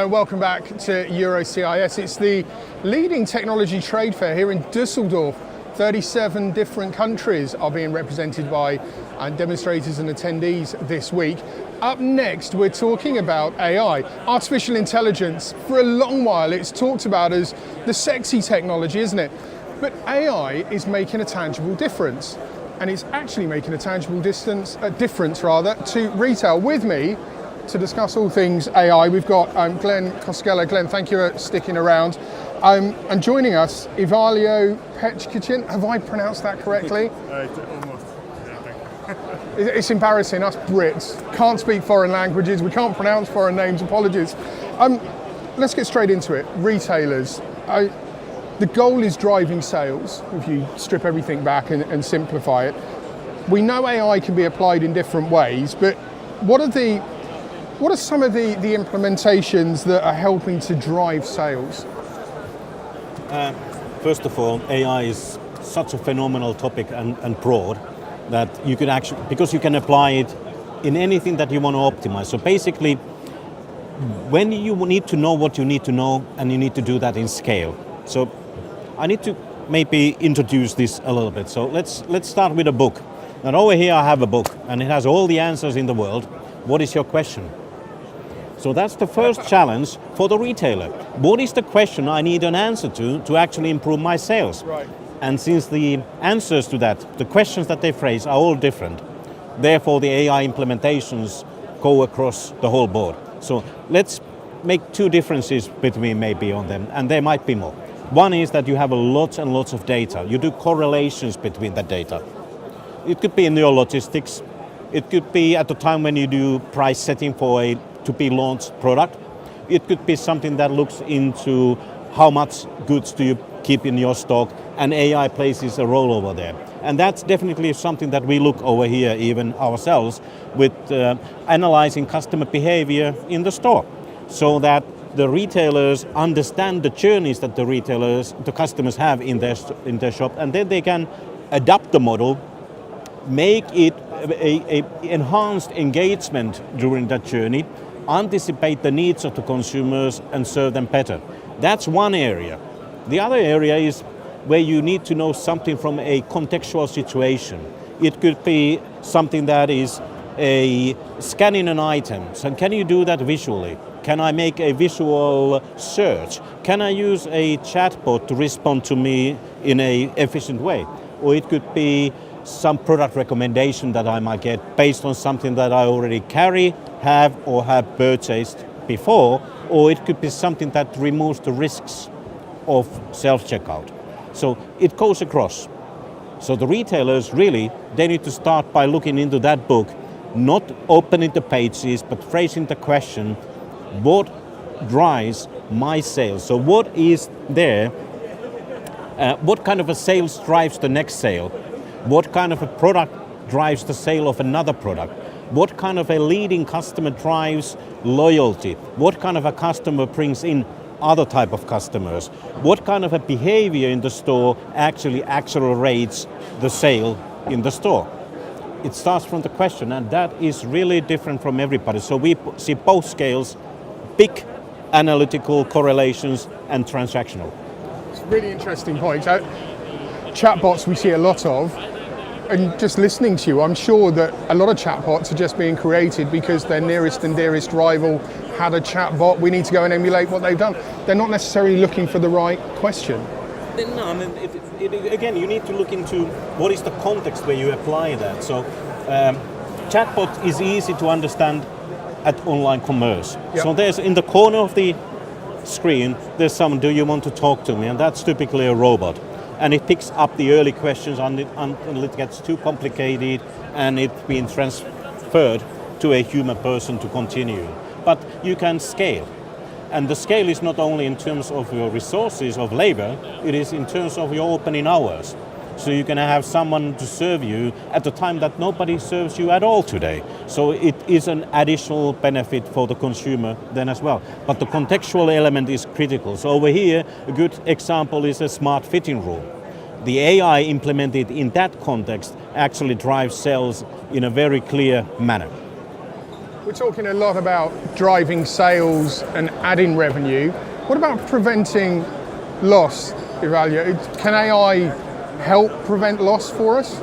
Hello, welcome back to EuroCIS. It's the leading technology trade fair here in Düsseldorf. 37 different countries are being represented by demonstrators and attendees this week. Up next, we're talking about AI, artificial intelligence. For a long while, it's talked about as the sexy technology, isn't it? But AI is making a tangible difference, and it's actually making a tangible difference to retail. With me to discuss all things AI, we've got Glenn Koskela. Glenn, thank you for sticking around. And joining us, Ivalio Pechkichin. Have I pronounced that correctly? Almost. Yeah, thank you. It's embarrassing, us Brits can't speak foreign languages, we can't pronounce foreign names, apologies. Let's get straight into it. Retailers, the goal is driving sales, if you strip everything back and simplify it. We know AI can be applied in different ways, but what are some of the implementations that are helping to drive sales? First of all, AI is such a phenomenal topic and broad that you can actually, because you can apply it in anything that you want to optimize. So basically, when you need to know what you need to know, and you need to do that in scale. So I need to maybe introduce this a little bit. So let's start with a book. Now over here I have a book, and it has all the answers in the world. What is your question? So that's the first challenge for the retailer. What is the question I need an answer to actually improve my sales? Right. And since the answers to that, the questions that they phrase are all different, therefore the AI implementations go across the whole board. So let's make two differences between maybe on them, and there might be more. One is that you have lots and lots of data. You do correlations between that data. It could be in your logistics. It could be at the time when you do price setting for a to-be launched product. It could be something that looks into how much goods do you keep in your stock, and AI plays a role over there. And that's definitely something that we look over here even ourselves with analyzing customer behavior in the store, so that the retailers understand the journeys that the customers have in their shop, and then they can adapt the model, make it a enhanced engagement during that journey, anticipate the needs of the consumers and serve them better. That's one area. The other area is where you need to know something from a contextual situation. It could be something that is a scanning an item. So can you do that visually? Can I make a visual search? Can I use a chatbot to respond to me in an efficient way? Or it could be some product recommendation that I might get based on something that I already carry, have purchased before, or it could be something that removes the risks of self-checkout. So it goes across. So the retailers really, they need to start by looking into that book, not opening the pages, but phrasing the question, what drives my sales? So what is there? What kind of a sales drives the next sale? What kind of a product drives the sale of another product? What kind of a leading customer drives loyalty? What kind of a customer brings in other type of customers? What kind of a behavior in the store actually accelerates the sale in the store? It starts from the question, and that is really different from everybody. So we see both scales, big analytical correlations and transactional. It's a really interesting point. Chatbots we see a lot of, and just listening to you, I'm sure that a lot of chatbots are just being created because their nearest and dearest rival had a chatbot. We need to go and emulate what they've done. They're not necessarily looking for the right question. No, I mean, again, you need to look into what is the context where you apply that. So chatbot is easy to understand at online commerce. Yep. So there's in the corner of the screen, there's someone, do you want to talk to me? And that's typically a robot. And it picks up the early questions until it gets too complicated and it's being transferred to a human person to continue. But you can scale. And the scale is not only in terms of your resources of labor, it is in terms of your opening hours. So you can have someone to serve you at the time that nobody serves you at all today. So it is an additional benefit for the consumer then as well. But the contextual element is critical. So over here, a good example is a smart fitting room. The AI implemented in that context actually drives sales in a very clear manner. We're talking a lot about driving sales and adding revenue. What about preventing loss, Evalio? Can AI help prevent loss for us?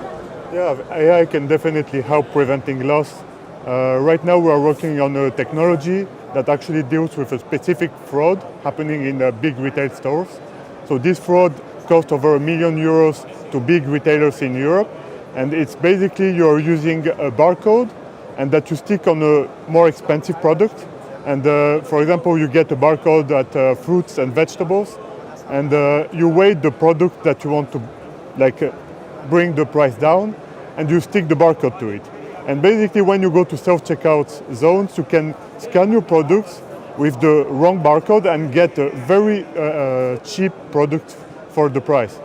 Yeah, AI can definitely help preventing loss. Right now we are working on a technology that actually deals with a specific fraud happening in big retail stores. So this fraud costs over €1 million to big retailers in Europe. And it's basically you're using a barcode and that you stick on a more expensive product. And for example, you get a barcode at fruits and vegetables, and you weigh the product that you want to bring the price down, and you stick the barcode to it. And basically when you go to self-checkout zones, you can scan your products with the wrong barcode and get a very cheap product for the price.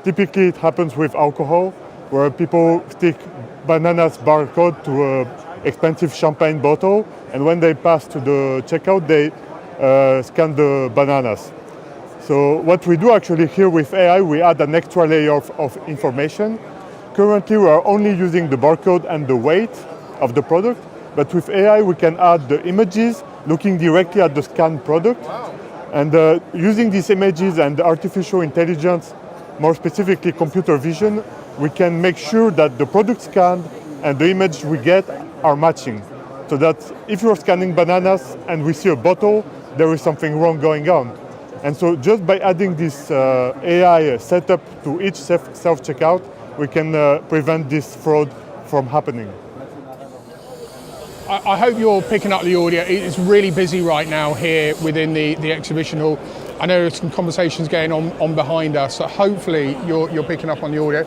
Typically it happens with alcohol, where people stick bananas barcode to an expensive champagne bottle, and when they pass to the checkout, they scan the bananas. So what we do actually here with AI, we add an extra layer of information. Currently we are only using the barcode and the weight of the product, but with AI we can add the images looking directly at the scanned product. Wow. And using these images and artificial intelligence, more specifically computer vision, we can make sure that the product scanned and the image we get are matching. So that if you're scanning bananas and we see a bottle, there is something wrong going on. And so just by adding this AI setup to each self-checkout, we can prevent this fraud from happening. I hope you're picking up the audio. It's really busy right now here within the exhibition hall. I know there's some conversations going on behind us, so hopefully you're picking up on the audio.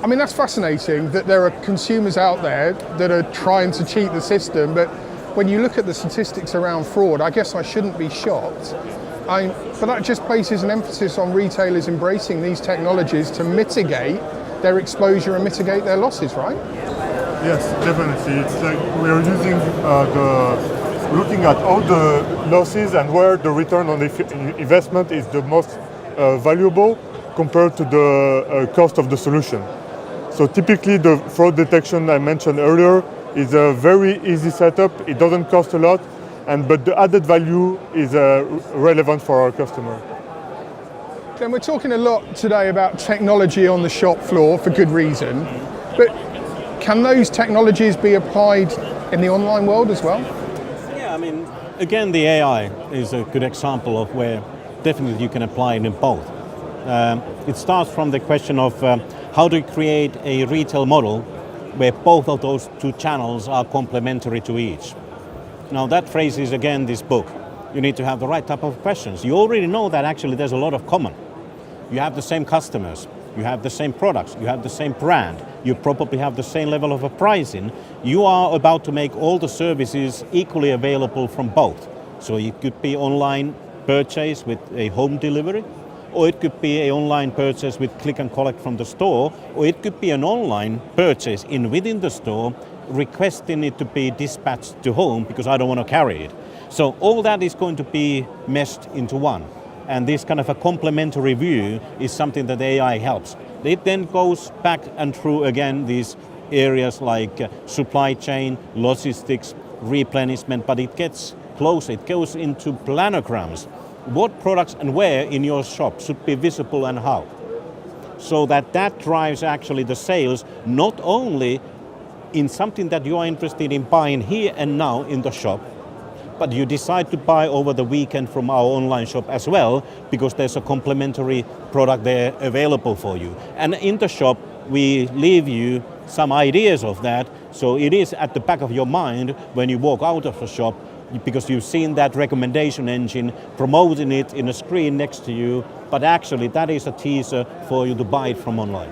I mean, that's fascinating that there are consumers out there that are trying to cheat the system, but when you look at the statistics around fraud, I guess I shouldn't be shocked. But that just places an emphasis on retailers embracing these technologies to mitigate their exposure and mitigate their losses, right? Yes, definitely. It's like we're using looking at all the losses and where the return on investment is the most valuable compared to the cost of the solution. So typically the fraud detection I mentioned earlier is a very easy setup. It doesn't cost a lot, but the added value is relevant for our customer. Then we're talking a lot today about technology on the shop floor for good reason, but can those technologies be applied in the online world as well? Yeah, I mean, again, the AI is a good example of where definitely you can apply it in both. It starts from the question of how to create a retail model where both of those two channels are complementary to each. Now that phrase is again this book. You need to have the right type of questions. You already know that actually there's a lot of common. You have the same customers, you have the same products, you have the same brand, you probably have the same level of pricing. You are about to make all the services equally available from both. So it could be online purchase with a home delivery, or it could be an online purchase with click and collect from the store, or it could be an online purchase within the store, requesting it to be dispatched to home because I don't want to carry it. So all that is going to be meshed into one. And this kind of a complementary view is something that AI helps. It then goes back and through again these areas like supply chain, logistics, replenishment, but it gets closer. It goes into planograms. What products and where in your shop should be visible and how? So that drives actually the sales, not only in something that you are interested in buying here and now in the shop, but you decide to buy over the weekend from our online shop as well, because there's a complementary product there available for you. And in the shop, we leave you some ideas of that, so it is at the back of your mind when you walk out of the shop, because you've seen that recommendation engine promoting it in a screen next to you, but actually that is a teaser for you to buy it from online.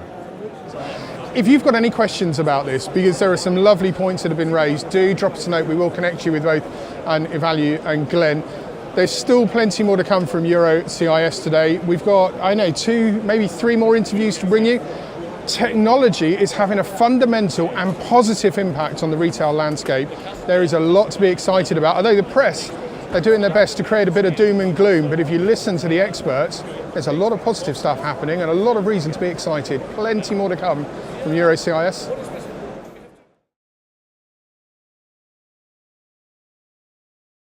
If you've got any questions about this, because there are some lovely points that have been raised, do drop us a note. We will connect you with both Evalio and Glenn. There's still plenty more to come from Euro CIS today. We've got, 2, maybe 3 more interviews to bring you. Technology is having a fundamental and positive impact on the retail landscape. There is a lot to be excited about. Although the press, they're doing their best to create a bit of doom and gloom, but if you listen to the experts, there's a lot of positive stuff happening and a lot of reason to be excited. Plenty more to come from Euro CIS.